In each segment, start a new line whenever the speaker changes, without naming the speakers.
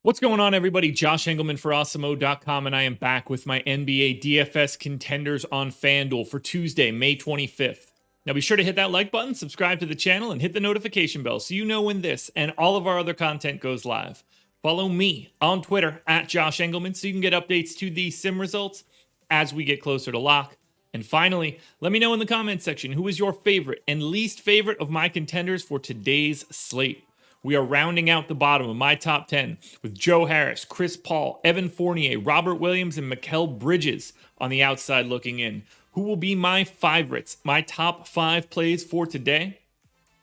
What's going on, everybody? Josh Engleman for Awesemo.com, and I am back with my NBA DFS contenders on FanDuel for Tuesday, May 25th. Now be sure to hit that like button, subscribe to the channel, and hit the notification bell so you know when this and all of our other content goes live. Follow me on Twitter at Josh Engleman so you can get updates to the sim results as we get closer to lock. And finally, let me know in the comments section who is your favorite and least favorite of my contenders for today's slate. We are rounding out the bottom of my top 10 with Joe Harris, Chris Paul, Evan Fournier, Robert Williams, and MIKAL Bridges on the outside looking in. Who will be my favorites, my top 5 plays for today?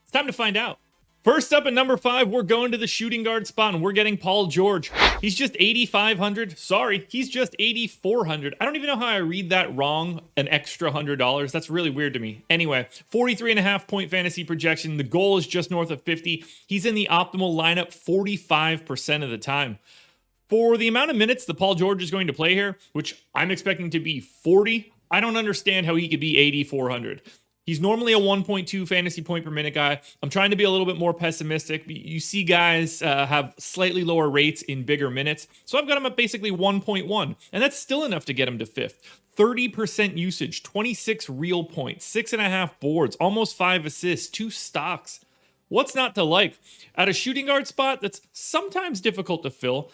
It's time to find out. First up at number 5, we're going to the shooting guard spot, and we're getting Paul George. He's just 8,500. Sorry, he's just 8,400. I don't even know how I read that wrong, an extra $100. That's really weird to me. Anyway, 43.5 point fantasy projection. The goal is just north of 50. He's in the optimal lineup 45% of the time. For the amount of minutes that Paul George is going to play here, which I'm expecting to be 40, I don't understand how he could be 8,400. He's normally a 1.2 fantasy point per minute guy. I'm trying to be a little bit more pessimistic. You see guys have slightly lower rates in bigger minutes. So I've got him at basically 1.1. And that's still enough to get him to 5th. 30% usage, 26 real points, 6.5 boards, almost 5 assists, 2 stocks. What's not to like? At a shooting guard spot that's sometimes difficult to fill,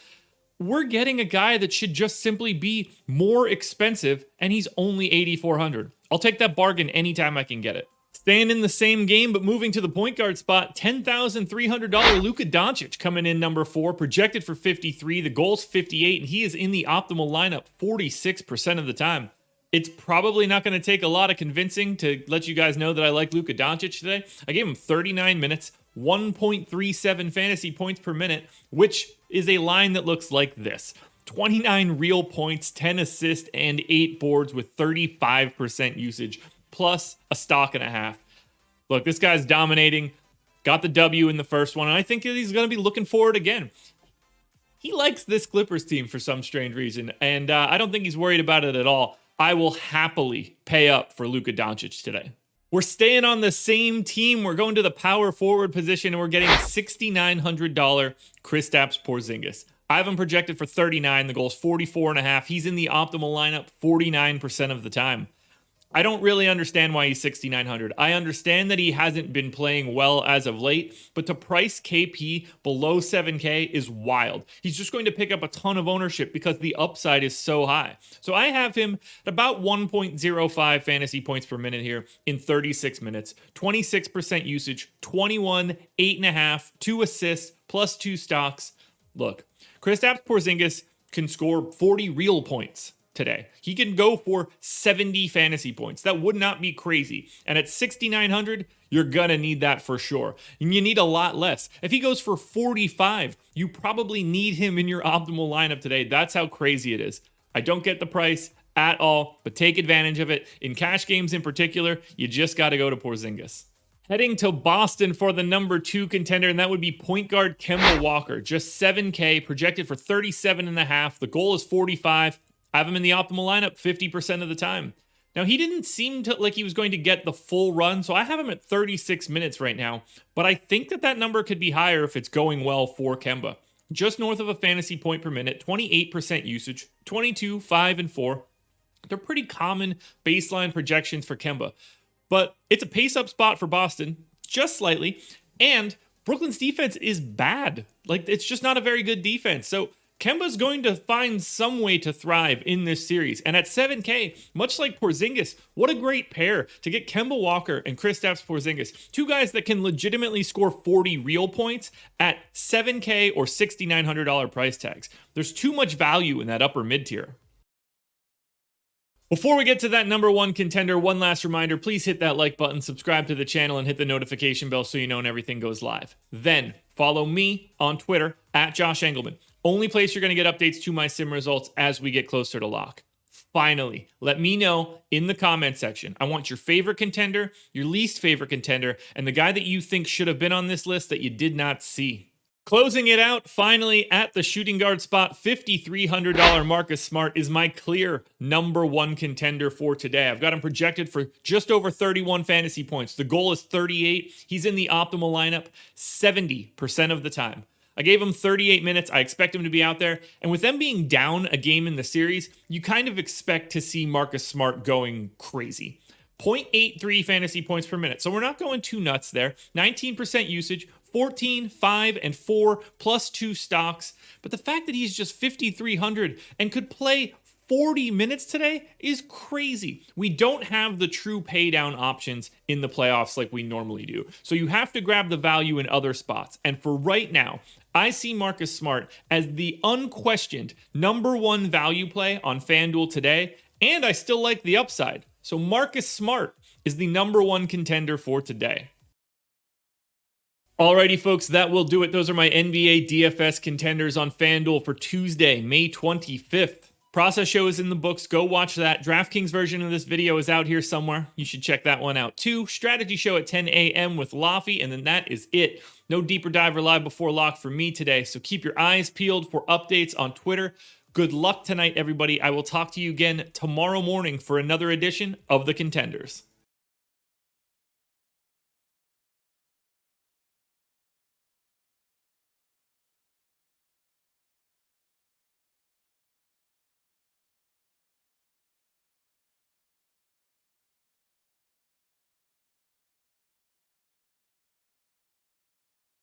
we're getting a guy that should just simply be more expensive, and he's only 8,400. I'll take that bargain anytime I can get it. Staying in the same game, but moving to the point guard spot, $10,300 LUKA DONCIC coming in number 4, projected for 53. The goal's 58, and he is in the optimal lineup 46% of the time. It's probably not going to take a lot of convincing to let you guys know that I like LUKA DONCIC today. I gave him 39 minutes, 1.37 fantasy points per minute, which is a line that looks like this. 29 real points, 10 assists, and 8 boards with 35% usage, plus a stock and a half. Look, this guy's dominating. Got the W in the first one, and I think he's going to be looking for it again. He likes this Clippers team for some strange reason, and I don't think he's worried about it at all. I will happily pay up for LUKA DONCIC today. We're staying on the same team. We're going to the power forward position, and we're getting $6,900 KRISTAPS PORZINGIS. I have him projected for 39. The goal's 44.5. He's in the optimal lineup 49% of the time. I don't really understand why he's 6,900. I understand that he hasn't been playing well as of late, but to price KP below 7K is wild. He's just going to pick up a ton of ownership because the upside is so high. So I have him at about 1.05 fantasy points per minute here in 36 minutes, 26% usage, 21, 8.5, 2 assists, plus 2 stocks. Look, KRISTAPS PORZINGIS can score 40 real points today. He can go for 70 fantasy points. That would not be crazy. And at 6,900, you're going to need that for sure. And you need a lot less. If he goes for 45, you probably need him in your optimal lineup today. That's how crazy it is. I don't get the price at all, but take advantage of it. In cash games in particular, you just got to go to Porzingis. Heading to Boston for the number 2 contender, and that would be point guard KEMBA Walker. Just 7K, projected for 37.5. The goal is 45. I have him in the optimal lineup 50% of the time. Now, he didn't seem like he was going to get the full run, so I have him at 36 minutes right now. But I think that number could be higher if it's going well for KEMBA. Just north of a fantasy point per minute, 28% usage, 22, 5, and 4. They're pretty common baseline projections for KEMBA. But it's a pace-up spot for Boston, just slightly, and Brooklyn's defense is bad. Like, it's just not a very good defense. So KEMBA's going to find some way to thrive in this series. And at 7K, much like Porzingis, what a great pair to get KEMBA Walker and KRISTAPS PORZINGIS. 2 guys that can legitimately score 40 real points at 7K or $6,900 price tags. There's too much value in that upper mid-tier. Before we get to that number 1 contender, one last reminder, please hit that like button, subscribe to the channel, and hit the notification bell so you know when everything goes live. Then, follow me on Twitter, at Josh Engleman. Only place you're going to get updates to my sim results as we get closer to lock. Finally, let me know in the comment section. I want your favorite contender, your least favorite contender, and the guy that you think should have been on this list that you did not see. Closing it out, finally, at the shooting guard spot, $5,300 Marcus Smart is my clear number 1 contender for today. I've got him projected for just over 31 fantasy points. The goal is 38. He's in the optimal lineup 70% of the time. I gave him 38 minutes. I expect him to be out there. And with them being down a game in the series, you kind of expect to see Marcus Smart going crazy. 0.83 fantasy points per minute. So we're not going too nuts there. 19% usage, 14, 5, and 4, plus 2 stocks. But the fact that he's just 5,300 and could play 40 minutes today is crazy. We don't have the true pay down options in the playoffs like we normally do. So you have to grab the value in other spots. And for right now, I see Marcus Smart as the unquestioned #1 value play on FanDuel today. And I still like the upside. So Marcus Smart is the #1 contender for today. Alrighty, folks, that will do it. Those are my NBA DFS contenders on FanDuel for Tuesday, May 25th. Process show is in the books. Go watch that. DraftKings version of this video is out here somewhere. You should check that one out too. Strategy show at 10 a.m. with Laffy, and then that is it. No deeper dive or live before lock for me today, so keep your eyes peeled for updates on Twitter. Good luck tonight, everybody. I will talk to you again tomorrow morning for another edition of the Contenders.